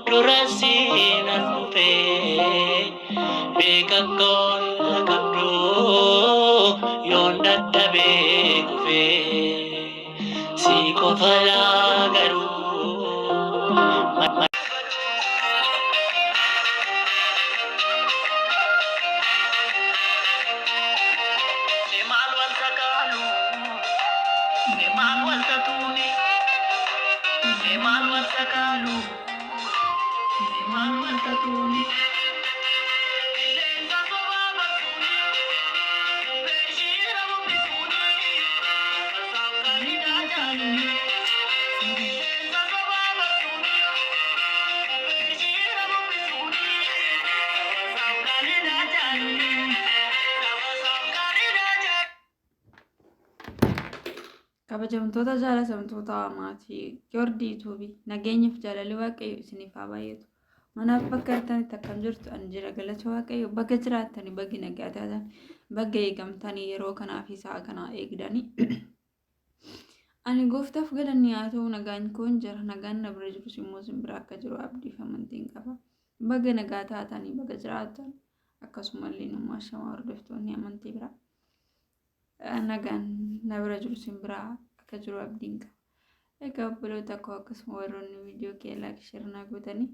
Durasiin dhufee beekakoon qabdu yoon dadhabee kufee si qofa garuu. Nimaan wanta kaalu, nimaan wanta tuuni, nimaan wanta kaalu, nimaan wanta tuuni. Kabajamtoota jaalatamtoota maatii Joordii Tuubii nageenyaaf jaalalli waaqayyo isiniif haa baay'atu. Manaaf bakka artanitti akkam jirtu ani jira galata waaqayyo bakka jiraattanii baggi nagaa taatan bagga eegamtanii yeroo kanaa fi sa'a kanaa eegdanii. Ani gooftaaf galanni haa ta'u nagaan koon jira nagaan na bira jirus immoo isin bira akka jiru abdiif amantiin qaba. Bagga nagaa taatanii bagga jiraattan akkasumallee namuu ashamaa hordoftoonni amantii bira. Nagaan na bira jiru isin bira akka jiru abdiin qaba. Egaa obboloota koo akkasuma warroonni viidiyoo kee laayik shirnaa gootanii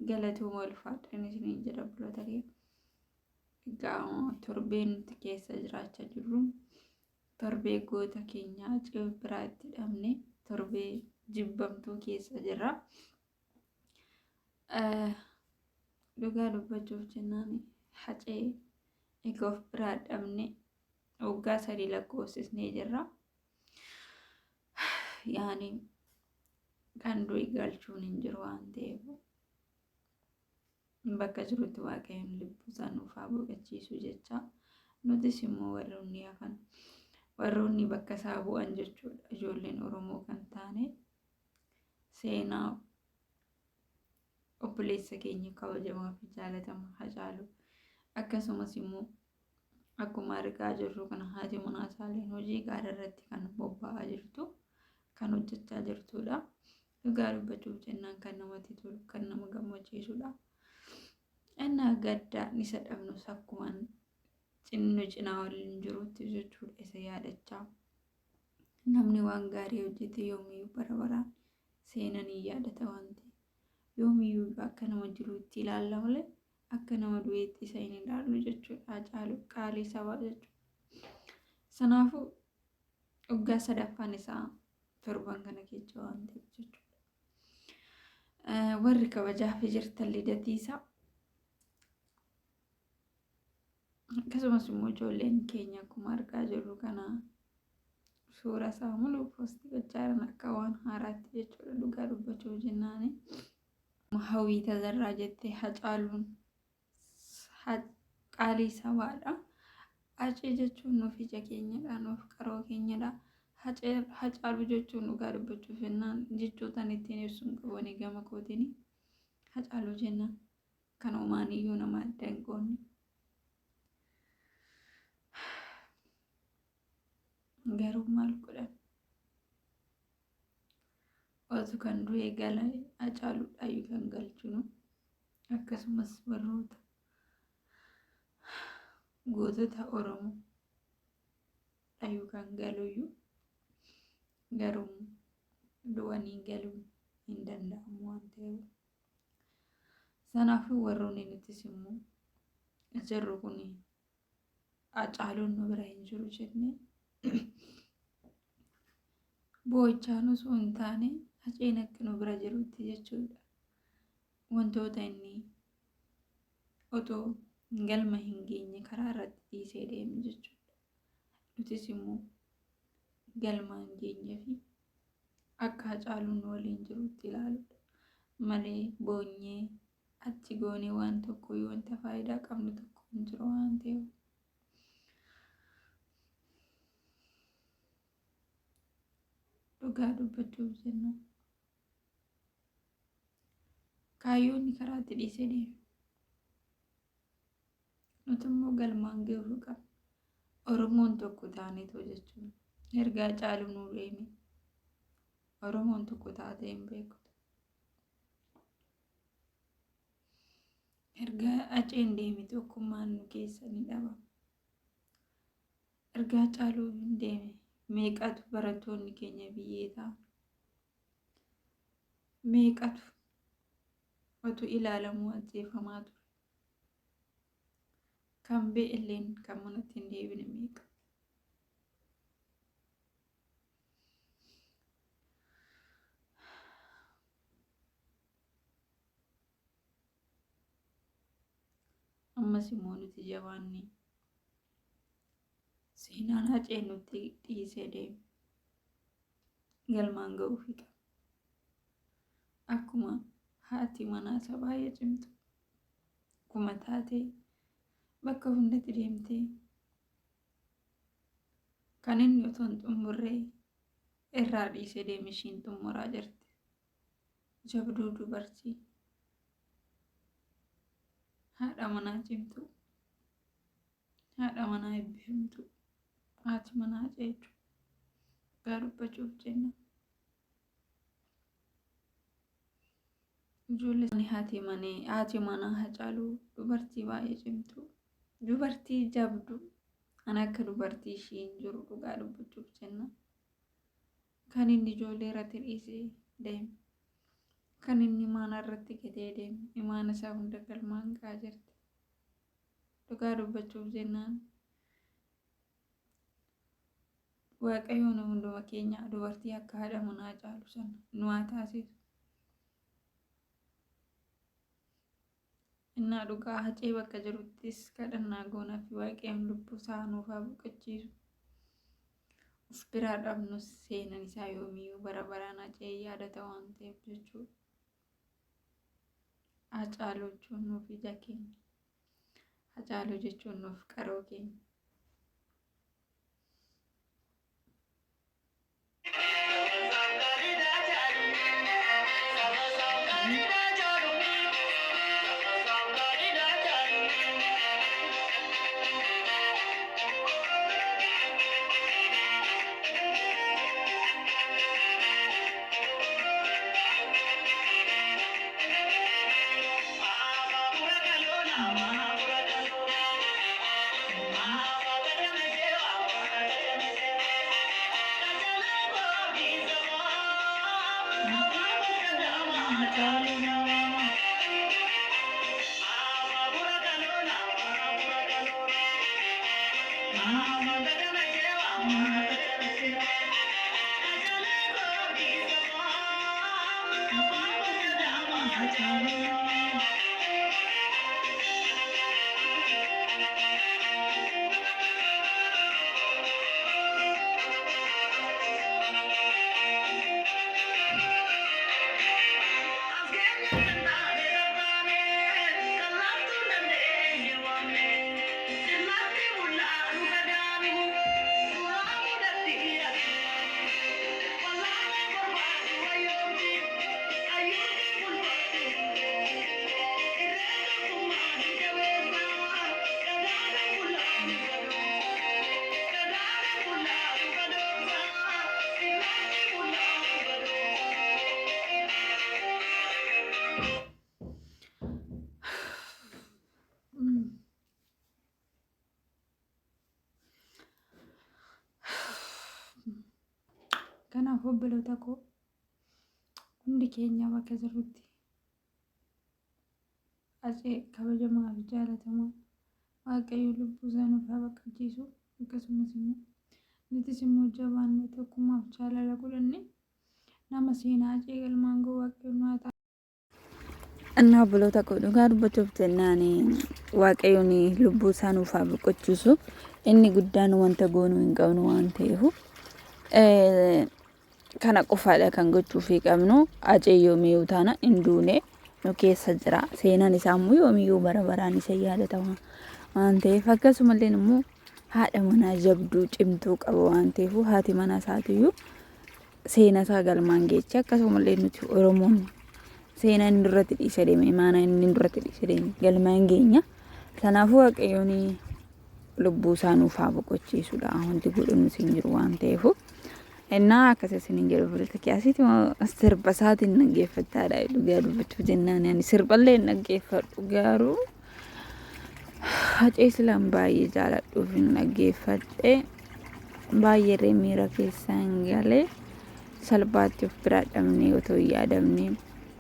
galatuma ulfaadhaan isiniin jedha obboloota kee. Egaa torbeen nuti keessa jiraachaa jirru torbee goota keenyaa Hacee biraa itti hidhamne torbee jibbamtuu keessa jirra. Dhugaa dubbachuuf jennaan Hacee egaa of biraa hidhamne waggaa 3 lakkoofsisnee jirra. Yaani kan du'i galchuun hin jiru waan ta'eef bakka jirutti waaqayyoon lubbuu isaa nuuf haa boqochiisu jecha nutis immoo warroonni hafan warroonni bakka isaa bu'an jechuudha. Ijoolleen Oromoo kan taane seenaa obboleessa keenya kabajamaa fi jaalatamaa Hacaaluu akkasumas immoo akkuma argaa jirru kana haati manaa isaalleen hojii gaarii irratti kan bobba'aa jirtu kan hojjechaa jirtudha. Dhugaa dubbachuuf jennaan kan namatti tolu kan nama gammachiisudha. Innaa gaddaan isa dhabnus akkuma cinaa waliin jirutti jechuudha isa yaadachaa. Namni waan gaarii hojjete yoomiyyuu bara baraan seenanii yaadata waan ta'eef yoomiyyuu akka nama jirutti ilaalla malee akka nama du'eetti isa hin ilaallu jechuudha. Hacaaluu qaalii sabaa jechuudha. Sanaafuu waggaa 3ffaan isaa torban kana keessa waan ta'eef jechuudha. Warri kabajaaf jirtan lidatii isaa akkasumas immoo ijoolleen keenya akkuma argaa jirru kana suura isaa mul'uu poostii gochaa jiran akka waan haaraatti jechuudha. Dhugaa dubbachuuf jennaani hawwii tazarraa jettee Hacaaluun qaalii sabaadha. Hacee jechuun nuuf ija keenyadha, nuuf qaroo keenyadha. Hacaaluu jechuun dhugaa dubbachuuf jennaan jechootaan ittiin ibsuun qabanii gama kootiin Hacaaluu jennaan kan uumaaniyyuu nama adda hin qoonne. Garuu maal godhan otu kan du'e gala Hacaaluudhaayyuu kan galchinu akkasumas warroota gootota Oromoo dhaayyuu kan galuyyuu garuu du'anii galuu hin danda'amu waan ta'eef sanaafuu warroonni nutis immoo jirru kun Hacaaluun nu bira hin jiru jennee boo'ichaan osoo hin taane Haceen akka nu bira jirutti jechuudha. Wantoota inni otoo galma hin geenye karaa irratti dhiisee deemu jechuudha. Nutis immoo galma hin geenyee fi akka Hacaaluun waliin jirutti ilaaluudha malee boonyee achi goonee waan tokko wanta faayidaa qabnu tokko hin jiru waan ta'eef. Dhugaa dubbachuuf jennaan kaayyoonni karaatti dhiisee deeme. Nuti immoo galmaan gahuu qabna. Oromoon tokko taaneetoo jechuun erga Hacaaluun nu deeme Oromoon tokko taatee hin beeku. erga aceen deeme tokkummaan nu keessa ni dhaba. Erga Hacaaluu deeme meeqatu barattoonni keenya biyyee ta'a. Meeqatu otuu ilaalamuu ajjeefamaa ture. Kan be'elleen kan manatti hin deebine meeqa. Ammas immoo nuti jabaanne seenaan Haceen nutti dhiisee deeme galmaan ga'uufii qaba. Akkuma haati manaa isa baay'ee cimtu akkuma taatee bakka hundatti deemtee kan inni otoo hin xumurree irraa dhiisee deeme ishiin xumuraa jirti. Jabduu dubartii haadha manaa cimtu, haadha manaa eebbifamtu, haati manaa ceechu gaa dubbachuuf jenna. Ijoollee haati manaa Hacaaluu dubartii baay'ee cimtu, dubartii jabdu an akka dubartii ishiin jiru dhugaa dubbachuuf jenna. Kan inni ijoollee irratti dhiisee deeme, kan inni imaana irratti gatee deeme, imaana isaa hunda galmaan ga'aa jirti. Dhugaa dubbachuuf jennaan Waaqayyoon hunduma keenya dubartii akka haadha manaa Hacaaluu sana nu haa taasisu. Innaa dhugaa Hacee bakka jiruttis kadhannaa goonaa fi Waaqayyoon lubbuu isaa nuuf haa boqochiisu. Of biraa dhabnus seenaan isaa yoomiyyuu bara baraan Hacee yaadata waan ta'eef jechuudha. Hacaaluu jechuun nuuf ija keenya. Hacaaluu jechuun nuuf qaroo keenya. Kanaaf obboloota koo hundi keenya bakka jirrutti Hacee kabajamaa fi jaalatamaa Waaqayyo lubbuu isaa nuuf haa boqochiisu. Akkasumas immoo nutis immoo jabaannee tokkummaa fi jaalala godhannee nama seenaa Hacee galmaan ga'u Waaqayyo nu haa taasisu. Innaa obboloota koo dhugaa dubbachuuf jennaan Waaqayyoon lubbuu isaa nuuf haa boqochiisu. Inni guddaan wanta goonuu hin qabnu waan ta'eef kana qofaadha kan gochuufii qabnu. Hacee yoomiyyuu taana hin duune nu keessa jira. Seenaan isaa immoo yoomiyyuu bara baraan isa yaadatama waan ta'eef akkasumallee immoo haadha manaa jabduu cimtuu qaba waan ta'eef haati manaa isaatiyyuu seenaa isaa galmaan geecha. Akkasumallee nuti Oromoon seenaa inni duratti dhiisee deeme imaana inni duratti dhiisee deeme galmaan geenya. Kanaafuu Waaqayyoon lubbuu isaa nuuf haa boqochiisudha wanti godhuun isin jiru waan ta'eef. Innaa akkasii isin jedhu filata kiyaasiiti sirba isaatiin dhaggeeffattaadha. Dhugaa dubbachuuf jennaan ani sirballee dhaggeeffadhu garuu hacee silaan baay'ee jaaladhuuf hin dhaggeeffadhe baay'ee miira keessaan galee salphaatti of bira dhabnee otoo hin yaadamne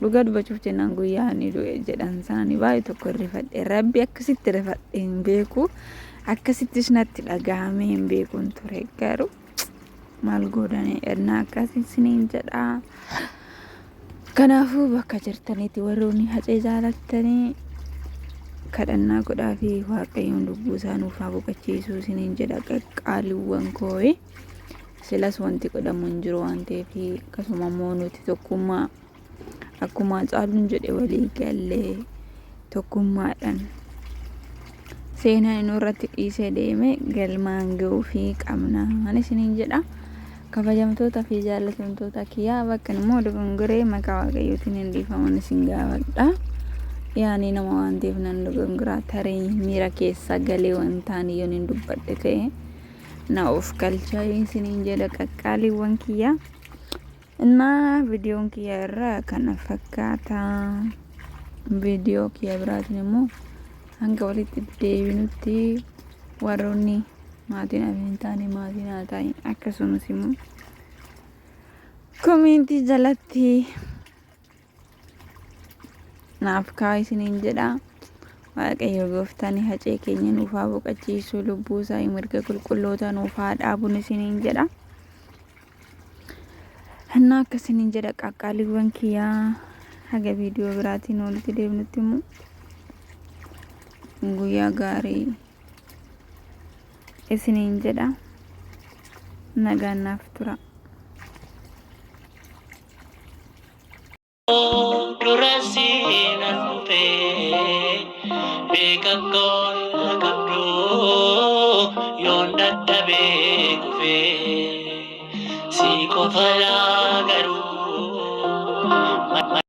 dhugaa dubbachuuf jennaan guyyaa inni du'e jedhan isaanii baay'ee tokko rifadhe rabbi akkasitti rifadhe hin beeku akkasittis natti dhagahamee hin beekuun ture garuu maal godhanii erna akkasii siniin jedhaa. Kanaafuu bakka jirtanitti warroonni hacee jaalattanii kadhannaa godhaa fi waaqayyoon lubbuu isaa nuuf haa boqochiisuu siniin jedha qaqqaaliiwwan koo'e silas wanti godhamu hin jiru waan ta'eef akkasuma immoo nuti tokkummaa akkuma caaluun jedhe walii gallee tokkummaadhaan seenaa inni irratti dhiisee deeme galmaan ga'uu fi qabna ani siniin jedha. Kabajamtoota fi jaallatamtoota kiyyaa bakka immoo dogongoree maqaa waaqayyootiin hin dhiifaman isin gaafadha. Yaani nama waan ta'eef nan dogongoraa tarii miira keessa galee wantaan yoon hin dubbadhe ta'e na of galchaa isiniin jedha qaqqaaliiwwan kiyyaa. Innaa viidiyoon kiyyaa irraa kana fakkaata. Viidiyoo kiyya biraatiin immoo hanga walitti deebinutti warroonni maatiin afiin taane maatiin haa ta'e akkasumas immoo koomeentii jalatti naaf kaa'aa isiniin jedha. Waaqayyo gooftaan hacee keenya nuuf haa boqochiisu lubbuu isaa mirga qulqulloota nuuf haa dhaabu isiniin jedha. Innaa akkasiniin jedha qaqqaaliiwwan kiyyaa haga viidiyoo biraatiin walitti deebinutti immoo guyyaa gaarii isiniin jedha. Nagaan naaf tura. Durasi nan dhufe beekakkoon qabdu yoon dadhabee kufe si qofa laa garuu